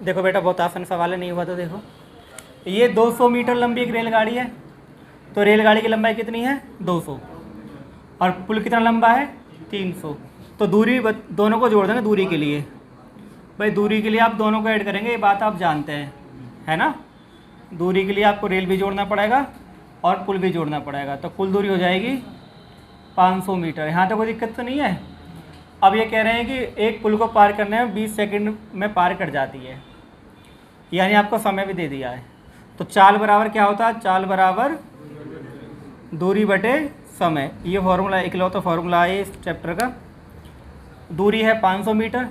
देखो बेटा बहुत आसान सवाल है, नहीं हुआ तो देखो। ये 200 मीटर लंबी एक रेलगाड़ी है, तो रेलगाड़ी की लंबाई कितनी है 200, और पुल कितना लंबा है 300। तो दूरी दोनों को जोड़ देंगे दूरी के लिए। भाई दूरी के लिए आप दोनों को ऐड करेंगे, ये बात आप जानते हैं, है ना। दूरी के लिए आपको रेल भी जोड़ना पड़ेगा और पुल भी जोड़ना पड़ेगा, तो कुल दूरी हो जाएगी 500 मीटर। यहाँ तक कोई दिक्कत तो नहीं है। अब ये कह रहे हैं कि एक पुल को पार करने में 20 सेकंड में पार कर जाती है, यानी आपको समय भी दे दिया है। तो चाल बराबर क्या होता है, चाल बराबर दूरी बटे समय। ये फॉर्मूला इकलौता फॉर्मूला है इस चैप्टर का। दूरी है 500 मीटर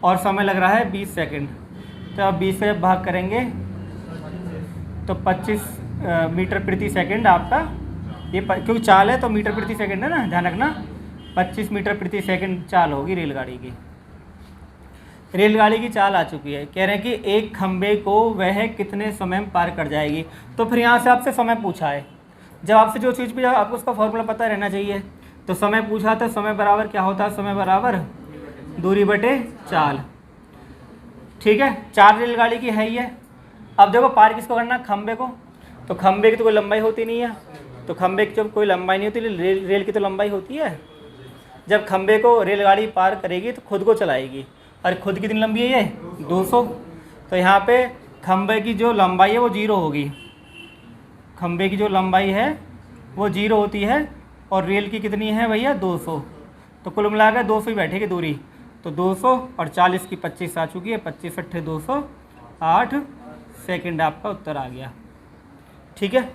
और समय लग रहा है 20 सेकंड। तो अब 20 से जब भाग करेंगे तो 25 मीटर प्रति सेकंड आपका ये क्योंकि चाल है तो मीटर प्रति सेकंड है ना, ध्यान रखना। 25 मीटर प्रति सेकंड चाल होगी रेलगाड़ी की। रेलगाड़ी की चाल आ चुकी है। कह रहे हैं कि एक खंबे को वह कितने समय में पार कर जाएगी। तो फिर यहाँ से आपसे समय पूछा है, जब आपसे जो चीज़ पूछा आपको उसका फॉर्मूला पता रहना चाहिए। तो समय पूछा तो समय बराबर क्या होता है, समय बराबर दूरी बटे चाल। ठीक है, चार रेलगाड़ी की है ही है। अब देखो पार किसको करना, खंबे को। तो खंबे की तो कोई लंबाई होती नहीं है, तो खंबे की जब कोई लंबाई नहीं होती, रेल की तो लंबाई होती है। जब खंबे को रेलगाड़ी पार करेगी तो खुद को चलाएगी, और खुद कितनी लंबी है ये 200। तो यहाँ पे खंबे की जो लंबाई है वो 0 होगी। खंबे की जो लंबाई है वो 0 होती है, और रेल की कितनी है भैया 200। तो कुल मिलाकर 200 ही बैठेगी दूरी। तो 200 और 40 की 25 आ चुकी है, 25 अट्ठे 208 सेकंड आपका उत्तर आ गया। ठीक है,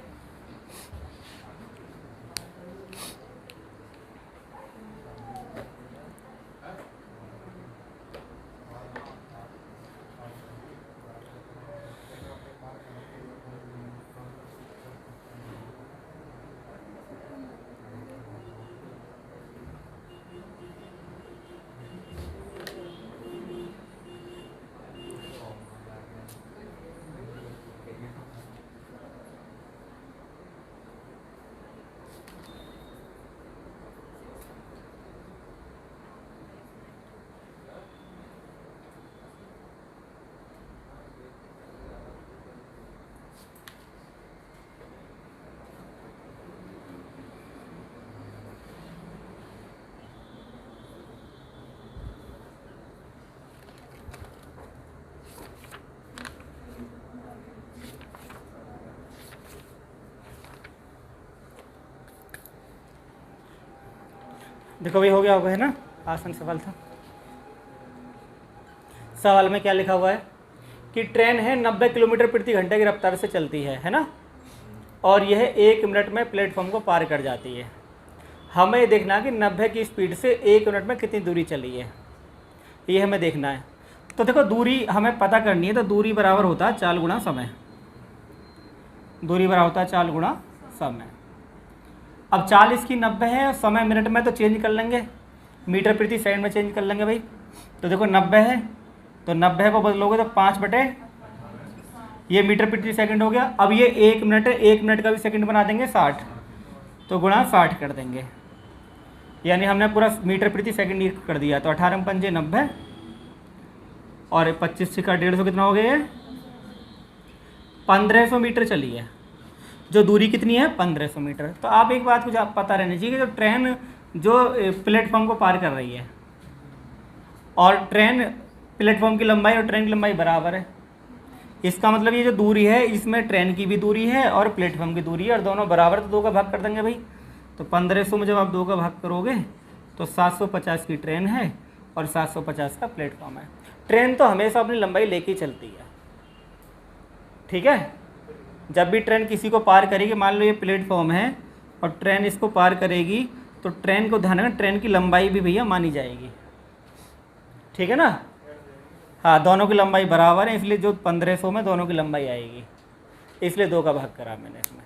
देखो भाई हो गया होगा, है ना, आसान सवाल था। सवाल में क्या लिखा हुआ है कि ट्रेन है 90 किलोमीटर प्रति घंटे की रफ्तार से चलती है ना, और यह 1 मिनट में प्लेटफॉर्म को पार कर जाती है। हमें देखना है कि 90 की स्पीड से 1 मिनट में कितनी दूरी चली है, ये हमें देखना है। तो देखो दूरी हमें पता करनी है, तो दूरी बराबर होता है चाल गुणा समय। दूरी बराबर होता है चाल गुणा समय। अब 40 की 90 है, समय मिनट में तो चेंज कर लेंगे, मीटर प्रति सेकंड में चेंज कर लेंगे भाई। तो देखो 90 है, तो 90 को बदलोगे तो 5 बटे ये मीटर प्रति सेकंड हो गया। अब ये 1 मिनट है, 1 मिनट का भी सेकंड बना देंगे 60, तो गुणा 60 कर देंगे, यानी हमने पूरा मीटर प्रति सेकंड कर दिया। तो 18 पंजे 90 और 25 का 150 कितना हो गया, 1500 मीटर चली है। जो दूरी कितनी है 1500 मीटर। तो आप एक बात कुछ आप पता रहनी चाहिए कि जो ट्रेन जो प्लेटफॉर्म को पार कर रही है, और ट्रेन प्लेटफॉर्म की लंबाई और ट्रेन की लंबाई बराबर है, इसका मतलब ये जो दूरी है इसमें ट्रेन की भी दूरी है और प्लेटफॉर्म की दूरी है, और दोनों बराबर, तो 2 का भाग कर देंगे भाई। तो 1500 में जब आप 2 का भाग करोगे तो 750 की ट्रेन है और 750 का प्लेटफॉर्म है। ट्रेन तो हमेशा अपनी लंबाई लेके ही चलती है, ठीक है। जब भी ट्रेन किसी को पार करेगी, मान लो ये प्लेटफॉर्म है और ट्रेन इसको पार करेगी, तो ट्रेन को ध्यान रखना ट्रेन की लंबाई भी भैया मानी जाएगी, ठीक है ना। हाँ, दोनों की लंबाई बराबर है, इसलिए जो 1500 में दोनों की लंबाई आएगी, इसलिए 2 का भाग करा मैंने इसमें।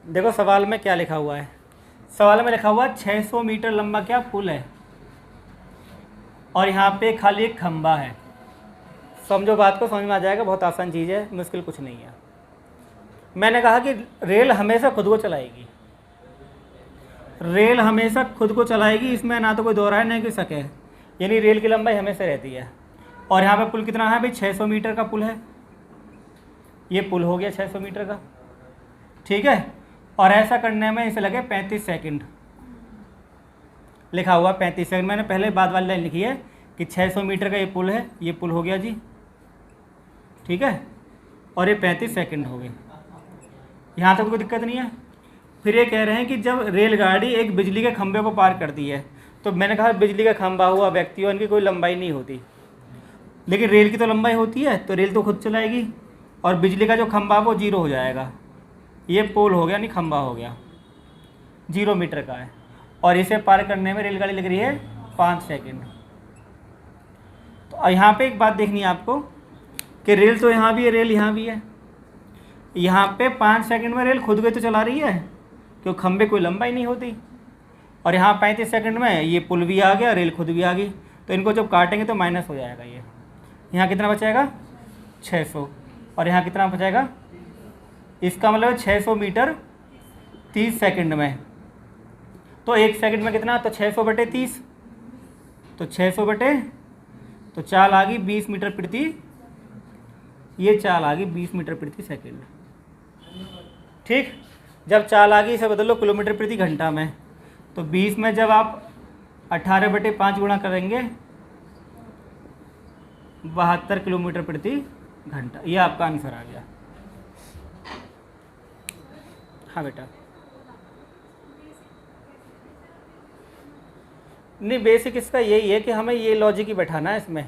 देखो सवाल में क्या लिखा हुआ है, सवाल में लिखा हुआ है 600 मीटर लंबा क्या पुल है और यहाँ पे खाली एक खंबा है। समझो बात को, समझ में आ जाएगा, बहुत आसान चीज़ है, मुश्किल कुछ नहीं है। मैंने कहा कि रेल हमेशा खुद को चलाएगी, रेल हमेशा खुद को चलाएगी, इसमें ना तो कोई दो राय नहीं कि शक है, यानी रेल की लंबाई हमेशा रहती है। और यहाँ पे पुल कितना है भाई, 600 मीटर का पुल है, ये पुल हो गया 600 मीटर का, ठीक है। और ऐसा करने में इसे लगे 35 सेकंड, लिखा हुआ 35 सेकंड। मैंने पहले बाद वाली लाइन लिखी है कि 600 मीटर का ये पुल है, ये पुल हो गया जी, ठीक है, और ये 35 सेकंड हो गए, यहाँ तक कोई दिक्कत नहीं है। फिर ये कह रहे हैं कि जब रेलगाड़ी एक बिजली के खंभे को पार करती है, तो मैंने कहा बिजली का खंभा हुआ, व्यक्ति हुआ, इनकी कोई लंबाई नहीं होती, लेकिन रेल की तो लंबाई होती है, तो रेल तो खुद चलाएगी और बिजली का जो खंभा वो 0 हो जाएगा। ये पोल हो गया, नहीं खंभा हो गया, 0 मीटर का है, और इसे पार करने में रेलगाड़ी लग रही है 5 सेकंड। तो यहाँ पे एक बात देखनी है आपको कि रेल तो यहाँ भी है, रेल यहाँ भी है, यहाँ पे 5 सेकंड में रेल खुद को तो चला रही है क्योंकि खंभे कोई लंबाई नहीं होती, और यहाँ 35 सेकंड में ये पुल भी आ गया, रेल खुद भी आ गई, तो इनको जब काटेंगे तो माइनस हो जाएगा। ये यहाँ कितना बचेगा 600, और यहाँ कितना बचेगा, इसका मतलब 600 मीटर 30 सेकंड में, तो 1 सेकंड में कितना, तो 600 बटे 30, तो 600 बटे, तो चाल आ गई 20 मीटर प्रति, ये चाल आ गई 20 मीटर प्रति सेकंड, ठीक। जब चाल आ गई इसे बदल लो किलोमीटर प्रति घंटा में, तो 20 में जब आप 18 बटे 5 गुणा करेंगे 72 किलोमीटर प्रति घंटा, ये आपका आंसर आ गया। हाँ बेटा, नहीं बेसिक इसका यही है कि हमें ये लॉजिक ही बैठाना है इसमें।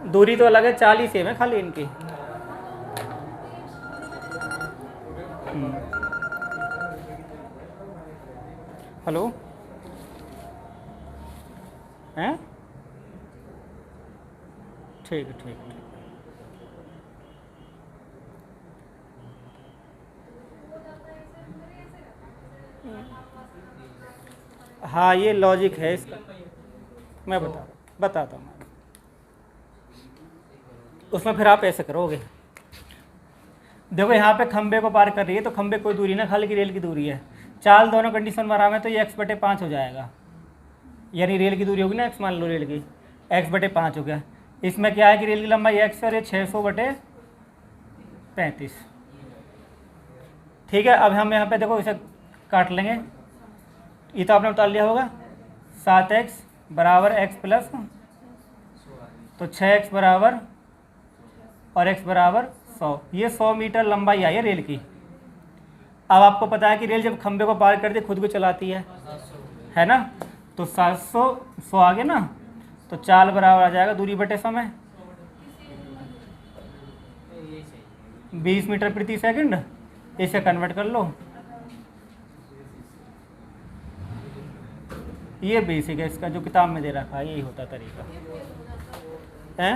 दूरी तो अलग है, 40 सेम है खाली इनकी। हेलो हैं, ठीक है, ठीक है। हाँ ये लॉजिक है इसका, मैं बताता हूँ। उसमें फिर आप ऐसे करोगे, देखो यहाँ पे खंबे को पार कर रही है, तो खंबे कोई दूरी ना, खाली की रेल की दूरी है। चाल दोनों कंडीशन में आराम है, तो ये x बटे 5 हो जाएगा, यानी रेल की दूरी होगी ना x, मान लो रेल की x बटे 5 हो गया। इसमें क्या है कि रेल की लंबाई x और ये 600 बटे 35, ठीक है। अब हम यहाँ पे देखो इसे काट लेंगे, ये तो आपने उतार लिया होगा, 7x बराबर x प्लस, तो 6x बराबर और x बराबर 100, ये 100 मीटर लंबाई आई है रेल की। अब आपको पता है कि रेल जब खंबे को पार करती खुद को चलाती है ना, तो 700 100 आगे ना, तो चाल बराबर आ जाएगा दूरी बटे समय, 20 मीटर प्रति सेकंड, इसे कन्वर्ट कर लो। ये बेसिक है इसका, जो किताब में दे रखा है यही होता तरीका है।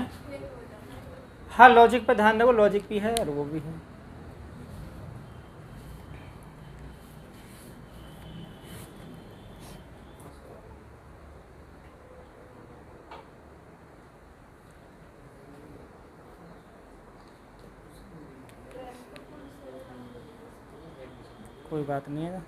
हाँ लॉजिक पे ध्यान दो, लॉजिक भी है और वो भी है। कोई बात नहीं है।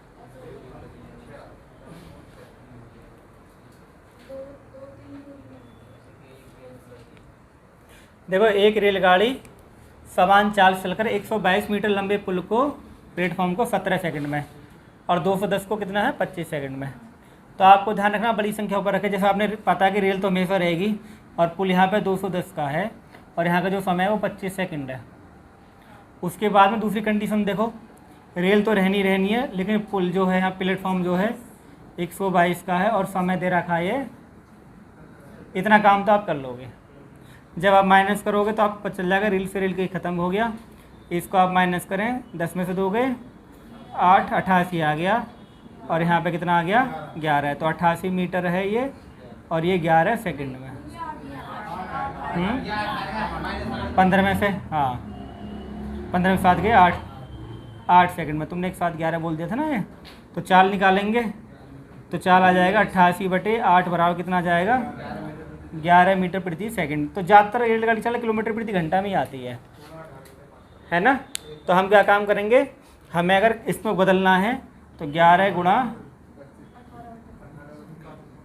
देखो एक रेलगाड़ी समान चाल चलकर 122 मीटर लंबे पुल को, प्लेटफॉर्म को 17 सेकंड में, और 210 को कितना है 25 सेकंड में। तो आपको ध्यान रखना बड़ी संख्या ऊपर रखे, जैसे आपने पता है कि रेल तो हमेशा रहेगी, और पुल यहाँ पे 210 का है, और यहाँ का जो समय है वो 25 सेकंड है। उसके बाद में दूसरी कंडीशन देखो, रेल तो रहनी है, लेकिन पुल जो है यहाँ प्लेटफॉर्म जो है 122 का है, और समय दे रखा है ये इतना, काम तो आप कर लोगे। जब आप माइनस करोगे तो आपको पता चल जाएगा रेल से रेल के ख़त्म हो गया। इसको आप माइनस करें, 10 में से 2 गए 8, 88 आ गया, और यहाँ पे कितना आ गया 11 है, तो 88 मीटर है ये, और ये 11 सेकंड में। 15 में से, हाँ 15 में 7 गए 8, 8 सेकंड में। तुमने एक साथ 11 बोल दिया था ना ये। तो चाल निकालेंगे तो चाल आ जाएगा 88/8 बराबर कितना आ जाएगा 11 मीटर प्रति सेकंड। तो ज़्यादातर रेलगाड़ी चला किलोमीटर प्रति घंटा में ही आती है ना। तो हम क्या काम करेंगे, हमें अगर इसमें बदलना है तो 11 गुणा,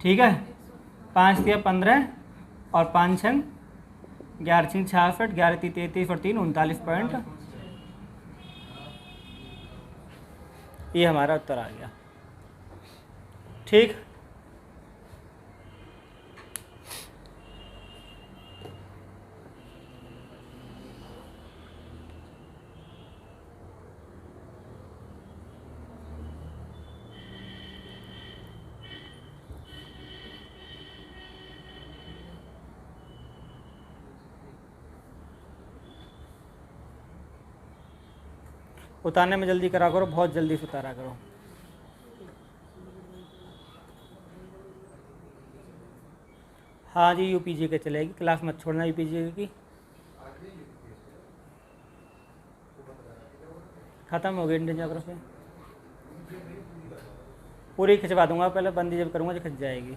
ठीक है, 5 दिया 15 और 5 छंग 11 छंग 66, 11 ती 33 और 3 39 पॉइंट, ये हमारा उत्तर आ गया। ठीक, उतारने में जल्दी करा करो, बहुत जल्दी से उतारा करो। हाँ जी, यूपीजी के चलेगी, क्लास मत छोड़ना यूपीजी की। ख़त्म हो गई इंडियन ज्योग्राफी, पूरी खिंचवा दूंगा, पहले बंदी जब करूँगा तो खिंच जाएगी।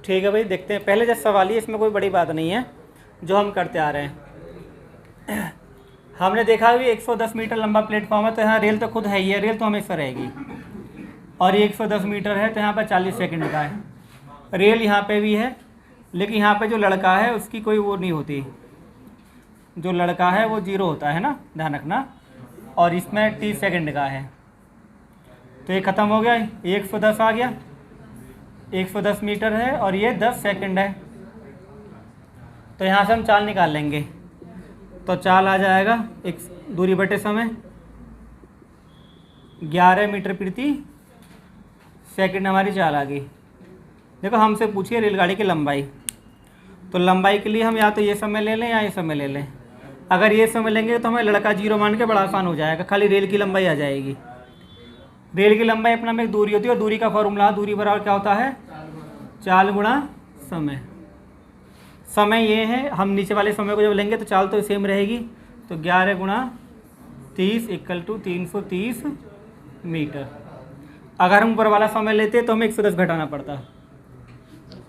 ठीक है भाई, देखते हैं। पहले जब सवाल ही, इसमें कोई बड़ी बात नहीं है जो हम करते आ रहे हैं। हमने देखा भी 110 मीटर लंबा प्लेटफॉर्म है, तो यहाँ रेल तो खुद है ही है, रेल तो हमेशा रहेगी। और ये 110 मीटर है तो यहाँ पर 40 सेकंड का है। रेल यहाँ पे भी है, लेकिन यहाँ पे जो लड़का है उसकी कोई वो नहीं होती, जो लड़का है वो 0 होता है ना, ध्यान रखना। और इसमें 30 सेकंड का है, तो ये ख़त्म हो गया, ये 110 आ गया, 110 मीटर है और ये 10 सेकंड है। तो यहाँ से हम चाल निकाल लेंगे, तो चाल आ जाएगा एक दूरी बटे समय 11 मीटर प्रति सेकंड, हमारी चाल आ गई। देखो हमसे पूछिए रेलगाड़ी की लंबाई, तो लंबाई के लिए हम या तो ये समय ले लें या ये समय ले लें। अगर ये समय लेंगे तो हमें लड़का 0 मान के बड़ा आसान हो जाएगा, खाली रेल की लंबाई आ जाएगी। रेल की लंबाई अपना में एक दूरी होती है, और दूरी का फॉर्मूला, दूरी बराबर क्या होता है, चाल गुणा समय। समय ये है, हम नीचे वाले समय को जब लेंगे तो चाल तो सेम रहेगी, तो 11 गुणा 30 = 330 मीटर। अगर हम ऊपर वाला समय लेते तो हमें 110 घटाना पड़ता,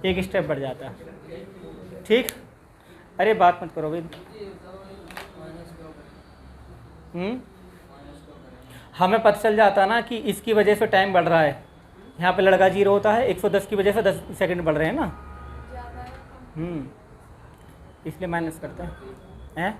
एक स्टेप बढ़ जाता। ठीक, अरे बात मत करो भाई। हमें पता चल जाता ना कि इसकी वजह से टाइम बढ़ रहा है, यहाँ पे लड़का 0 होता है, 110 की वजह से 10 सेकंड बढ़ रहे हैं ना, इसलिए माइनस करते हैं।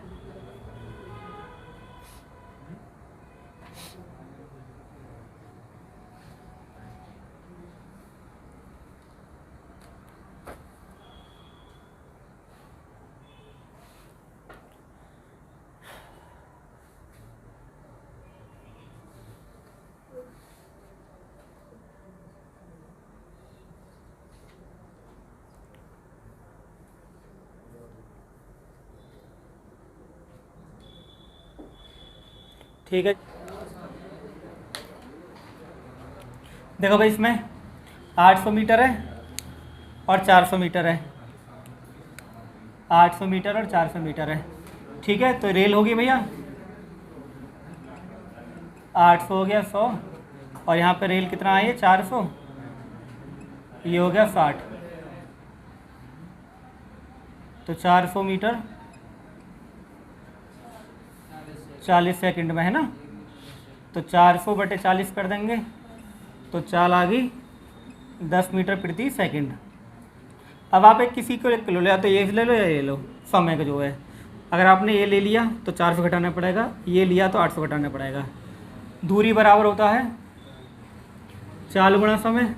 ठीक है, देखो भाई इसमें 800 मीटर है और 400 मीटर है, 800 मीटर और 400 मीटर है। ठीक है, तो रेल होगी भैया 800 हो गया 100, और यहाँ पे रेल कितना आई है 400, ये हो गया 60। तो 400 मीटर 40 सेकंड में है ना, तो 400/40 कर देंगे, तो चाल आ गई 10 मीटर प्रति सेकंड। अब आप एक किसी को ले लो, या तो ये ले लो या ये लो, समय का जो है। अगर आपने ये ले लिया तो 400 घटाना पड़ेगा, ये लिया तो 800 घटाना पड़ेगा। दूरी बराबर होता है चाल गुणा समय,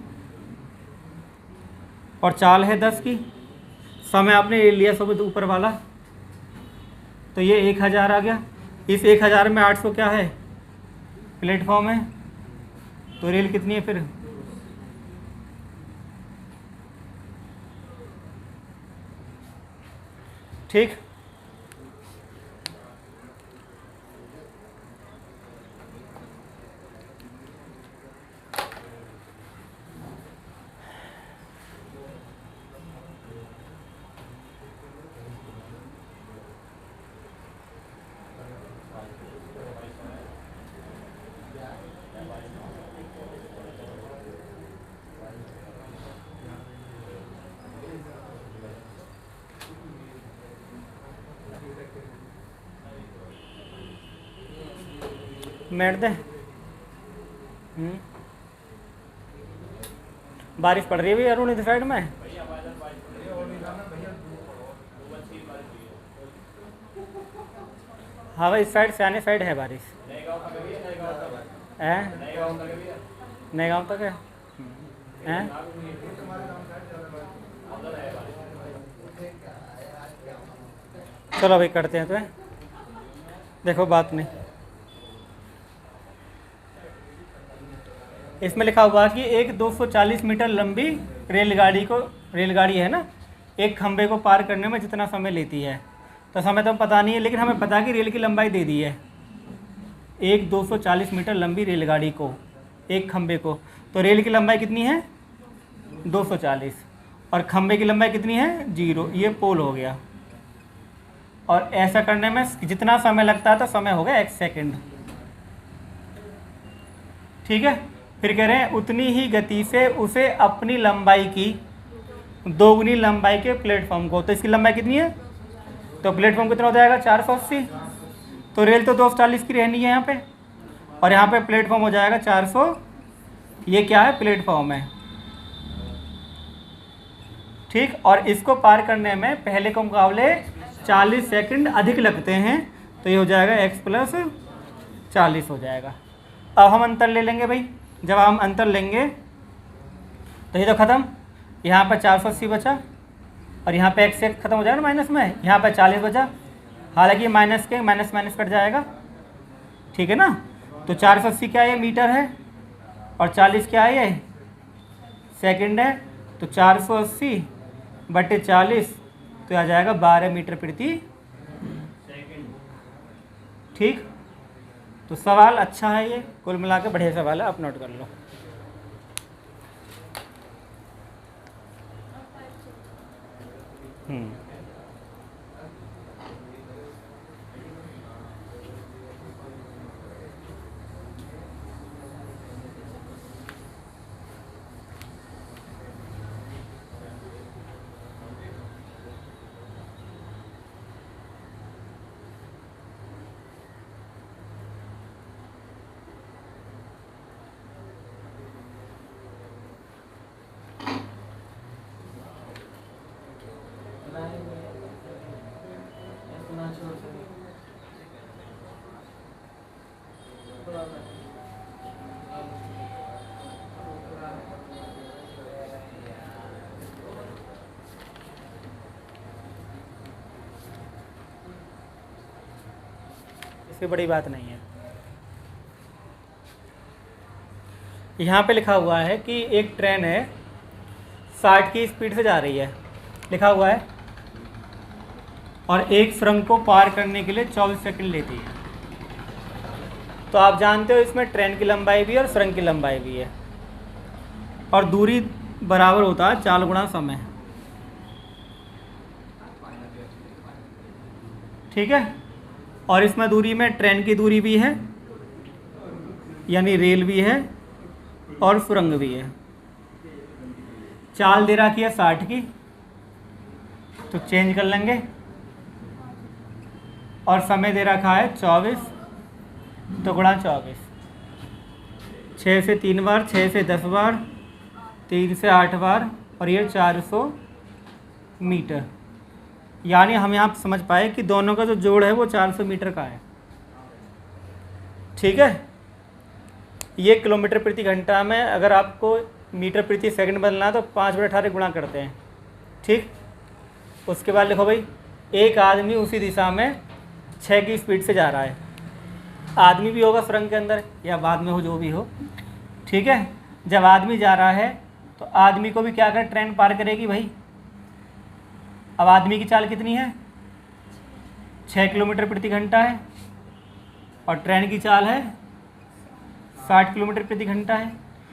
और चाल है 10 की, समय आपने ये लिया सब ऊपर वाला, तो ये 1000 आ गया। इस 1000 में 800 क्या है, प्लेटफॉर्म है, तो रेल कितनी है फिर ठीक। बैठ दे। बारिश पड़ रही है भाई अरुण इधर साइड में। हाँ भाई इस साइड से आने साइड है बारिश। है नए गाँव तक है। चलो भाई करते हैं। तो देखो बात नहीं, इसमें लिखा हुआ कि एक 240 मीटर लंबी रेलगाड़ी है ना, एक खंबे को पार करने में जितना समय लेती है। तो समय तो पता नहीं है, लेकिन हमें पता है कि रेल की लंबाई दे दी है। एक 240 मीटर लंबी रेलगाड़ी को, एक खंबे को, तो रेल की लंबाई कितनी है 240 और खंबे की लंबाई कितनी है 0। ये पोल हो गया। और ऐसा करने में जितना समय लगता है तो समय हो गया 1 सेकंड। ठीक है। फिर कह रहे हैं उतनी ही गति से उसे अपनी लंबाई की दोगुनी लंबाई के प्लेटफॉर्म को, तो इसकी लंबाई कितनी है, तो प्लेटफॉर्म कितना हो जाएगा 480। तो रेल तो 240 की रहनी है यहाँ पे, और यहाँ पे प्लेटफॉर्म हो जाएगा 400। ये क्या है प्लेटफॉर्म है। ठीक। और इसको पार करने में पहले के मुकाबले 40 सेकंड अधिक लगते हैं, तो ये हो जाएगा x + 40 हो जाएगा। अब हम अंतर ले लेंगे भाई। जब हम अंतर लेंगे तो ये तो ख़त्म, यहाँ पर 480 बचा और यहाँ पे x खत्म हो जाएगा ना माइनस में, यहाँ पर 40 बचा। हालांकि माइनस के माइनस माइनस कट जाएगा। ठीक है ना। तो 480 क्या है, मीटर है, और 40 क्या है, ये सेकंड है। तो 480/40 तो आ जाएगा 12 मीटर प्रति सेकंड। ठीक। तो सवाल अच्छा है, ये कुल मिला के बढ़िया सवाल है, आप नोट कर लो। इससे बड़ी बात नहीं है। यहाँ पे लिखा हुआ है कि एक ट्रेन है 60 की स्पीड से जा रही है, लिखा हुआ है, और एक सुरंग को पार करने के लिए 24 सेकंड लेती है। तो आप जानते हो इसमें ट्रेन की लंबाई भी है और सुरंग की लंबाई भी है, और दूरी बराबर होता है 4 गुणा समय। ठीक है। और इसमें दूरी में ट्रेन की दूरी भी है, यानी रेल भी है, और सुरंग भी है। चाल दे रखी है 60 की, तो चेंज कर लेंगे, और समय दे रखा है 24, तो गुणा 24। 6 से 3 बार, 6 से 10 बार, 3 से 8 बार, और ये 400 मीटर। यानी हम यहाँ समझ पाए कि दोनों का जो जोड़ है वो 400 मीटर का है। ठीक है। ये किलोमीटर प्रति घंटा में, अगर आपको मीटर प्रति सेकंड बदलना है तो 5/18 गुणा करते हैं। ठीक। उसके बाद लिखो भाई, एक आदमी उसी दिशा में 6 की स्पीड से जा रहा है। आदमी भी होगा सुरंग के अंदर, या बाद में हो, जो भी हो। ठीक है। जब आदमी जा रहा है तो आदमी को भी क्या कर ट्रेन पार करेगी भाई। अब आदमी की चाल कितनी है 6 किलोमीटर प्रति घंटा है और ट्रेन की चाल है 60 किलोमीटर प्रति घंटा है।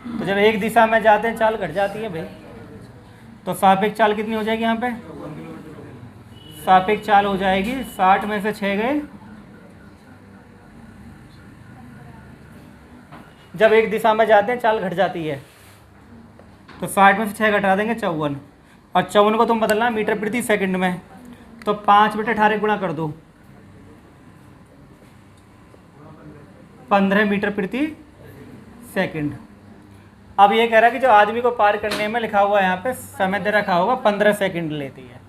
तो जब एक दिशा में जाते हैं चाल घट जाती है भाई, तो सापेक्ष चाल कितनी हो जाएगी यहाँ पे? सापेक्ष चाल हो जाएगी 60 में से 6 गए, जब एक दिशा में जाते हैं चाल घट जाती है, तो 60 में से 6 घटा देंगे 54, और 54 को तुम बदलना मीटर प्रति सेकंड में, तो 5/18 गुणा कर दो, 15 मीटर प्रति सेकंड। अब ये कह रहा है कि जो आदमी को पार करने में लिखा हुआ है यहाँ पे समय दे रखा होगा 15 सेकंड लेती है,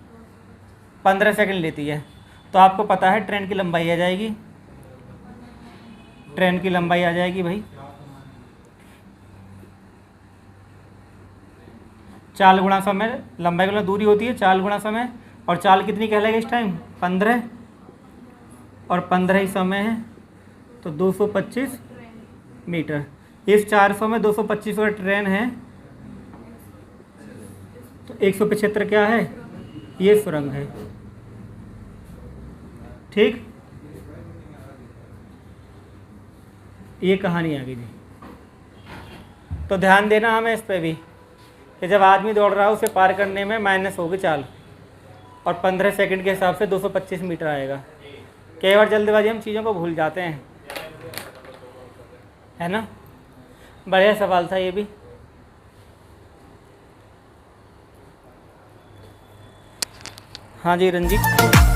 15 सेकंड लेती है। तो आपको पता है ट्रेन की लंबाई आ जाएगी, ट्रेन की लंबाई आ जाएगी भाई, चाल गुणा समय, लंबाई गुणा दूरी होती है, चाल गुणा समय, और चाल कितनी कहलाएगी इस टाइम? 15, और 15 ही समय है, तो 225 मीटर। इस 400 में 225 का ट्रेन है, तो 175 क्या है? ये सुरंग है। ठीक, ये कहानी आ गई जी। तो ध्यान देना हमें इस पे भी कि जब आदमी दौड़ रहा है उसे पार करने में माइनस होगी चाल, और 15 सेकंड के हिसाब से 225 मीटर आएगा। कई बार जल्दबाजी हम चीज़ों को भूल जाते हैं, है ना। बढ़िया सवाल था ये भी। हाँ जी रंजीत।